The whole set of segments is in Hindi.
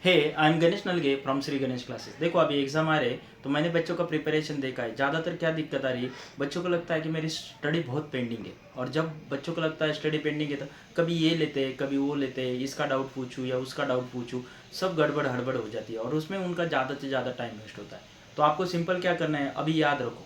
Hey I am Ganesh Nalge from Shri Ganesh classes. देखो अभी एग्जाम आ रहे हैं तो मैंने बच्चों का प्रिपरेशन देखा है। ज़्यादातर क्या दिक्कत आ रही है, बच्चों को लगता है कि मेरी स्टडी बहुत पेंडिंग है। और जब बच्चों को लगता है स्टडी पेंडिंग है तो कभी ये लेते हैं कभी वो लेते हैं, इसका डाउट पूछूँ या उसका डाउट पूछूँ, सब गड़बड़ हड़बड़ हो जाती है और उसमें उनका ज़्यादा से ज़्यादा टाइम वेस्ट होता है। तो आपको सिंपल क्या करना है, अभी याद रखो,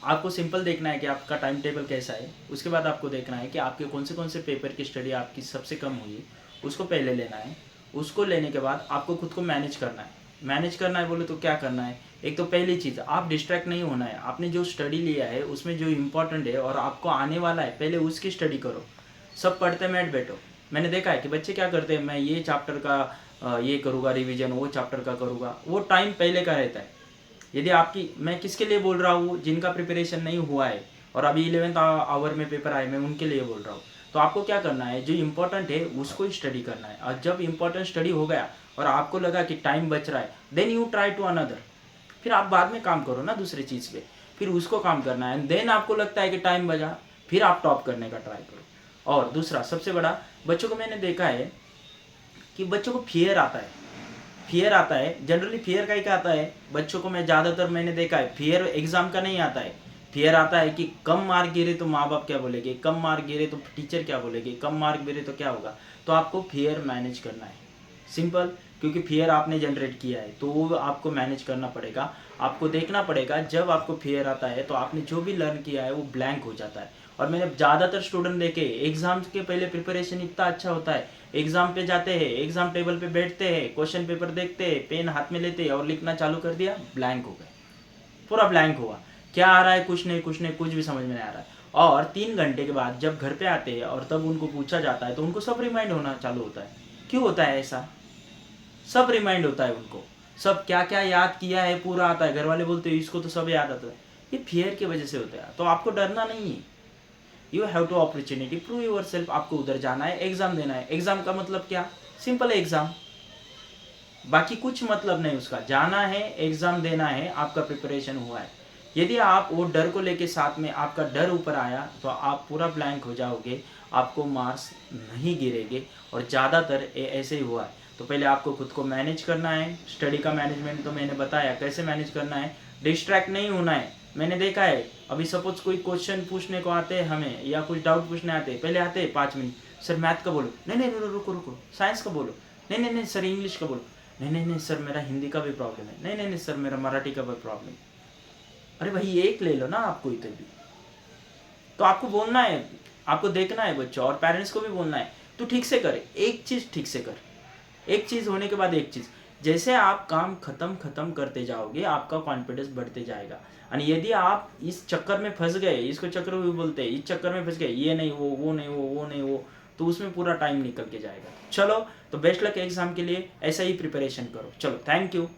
आपको सिंपल देखना है कि आपका टाइम टेबल कैसा है। उसके बाद आपको देखना है कि आपके कौन से पेपर की स्टडी आपकी सबसे कम हुई है, उसको पहले लेना है। उसको लेने के बाद आपको खुद को मैनेज करना है। मैनेज करना है बोले तो क्या करना है, एक तो पहली चीज़ आप डिस्ट्रैक्ट नहीं होना है। आपने जो स्टडी लिया है उसमें जो इम्पोर्टेंट है और आपको आने वाला है पहले उसकी स्टडी करो। सब पढ़ते बैठ बैठो। मैंने देखा है कि बच्चे क्या करते हैं, मैं ये चैप्टर का ये करूँगा रिवीजन, वो चैप्टर का करूँगा, वो टाइम पहले का रहता है। यदि आपकी, मैं किसके लिए बोल रहा हूँ, जिनका प्रिपरेशन नहीं हुआ है और अभी 11th आवर में पेपर आए, मैं उनके लिए बोल रहा हूँ। तो आपको क्या करना है, जो इम्पोर्टेंट है उसको ही स्टडी करना है। और जब इम्पोर्टेंट स्टडी हो गया और आपको लगा कि टाइम बच रहा है, then you try to another. फिर आप बाद में काम करो ना दूसरी चीज़ पे, फिर उसको काम करना है। देन आपको लगता है कि टाइम बचा, फिर आप टॉप करने का ट्राई करो। और दूसरा सबसे बड़ा, बच्चों को मैंने देखा है कि बच्चों को फियर आता है। फियर आता है, जनरली फियर का ही क्या आता है बच्चों को, मैं ज़्यादातर मैंने देखा है फियर एग्जाम का नहीं आता है। फियर आता है कि कम मार्क गिरे तो माँ बाप क्या बोलेंगे, कम मार्क गिरे तो टीचर क्या बोलेंगे, कम मार्क गिरे तो क्या होगा। तो आपको फियर मैनेज करना है, सिंपल। क्योंकि फियर आपने जनरेट किया है तो वो आपको मैनेज करना पड़ेगा। आपको देखना पड़ेगा जब आपको फियर आता है तो आपने जो भी लर्न किया है वो ब्लैंक हो जाता है। और मैंने ज़्यादातर स्टूडेंट देखे, एग्जाम के पहले प्रिपरेशन इतना अच्छा होता है, एग्जाम पे जाते हैं, एग्जाम टेबल पे बैठते हैं, क्वेश्चन पेपर देखते हैं, पेन हाथ में लेते हैं और लिखना चालू कर दिया, ब्लैंक हो गए, पूरा ब्लैंक हुआ। क्या आ रहा है, कुछ नहीं कुछ नहीं, कुछ भी समझ में नहीं आ रहा है। और 3 घंटे के बाद जब घर पे आते हैं और तब उनको पूछा जाता है तो उनको सब रिमाइंड होना चालू होता है। क्यों होता है ऐसा, सब रिमाइंड होता है उनको, सब क्या क्या याद किया है पूरा आता है। घर वाले बोलते हैं इसको तो सब याद आता है, ये फियर की वजह से होता है। तो आपको डरना नहीं है, you have to opportunity prove yourself. आपको उधर जाना है, एग्जाम देना है। एग्जाम का मतलब क्या, सिंपल है एग्जाम, बाकी कुछ मतलब नहीं उसका। जाना है, एग्जाम देना है, आपका प्रिपरेशन हुआ है। यदि आप वो डर को लेके साथ में आपका डर ऊपर आया तो आप पूरा ब्लैंक हो जाओगे, आपको मार्क्स नहीं गिरेंगे। और ज़्यादातर ऐसे ही हुआ है। तो पहले आपको खुद को मैनेज करना है। स्टडी का मैनेजमेंट तो मैंने बताया कैसे मैनेज करना है, डिस्ट्रैक्ट नहीं होना है। मैंने देखा है, अभी सपोज कोई क्वेश्चन पूछने को आते हैं हमें या कुछ डाउट पूछने आते हैं, पहले आते हैं 5 मिनट, सर मैथ का बोलो, नहीं नहीं रुको रुको, साइंस का बोलो, नहीं नहीं नहीं सर इंग्लिश का बोलो, नहीं नहीं नहीं सर मेरा हिंदी का भी प्रॉब्लम है, नहीं नहीं नहीं सर मेरा मराठी का भी प्रॉब्लम है। अरे भाई एक ले लो ना आपको इधर भी। तो आपको बोलना है, आपको देखना है बच्चों, और पेरेंट्स को भी बोलना है तो ठीक से करे, एक चीज़ ठीक से कर, एक चीज़ होने के बाद एक चीज़। जैसे आप काम खत्म खत्म करते जाओगे आपका कॉन्फिडेंस बढ़ते जाएगा। और यदि आप इस चक्कर में फंस गए, इसको चक्कर भी बोलते हैं, इस चक्कर में फंस गए, ये नहीं वो नहीं वो नहीं वो, तो उसमें पूरा टाइम निकल के जाएगा। चलो, तो बेस्ट लक एग्जाम के लिए, ऐसा ही प्रिपरेशन करो। चलो, थैंक यू।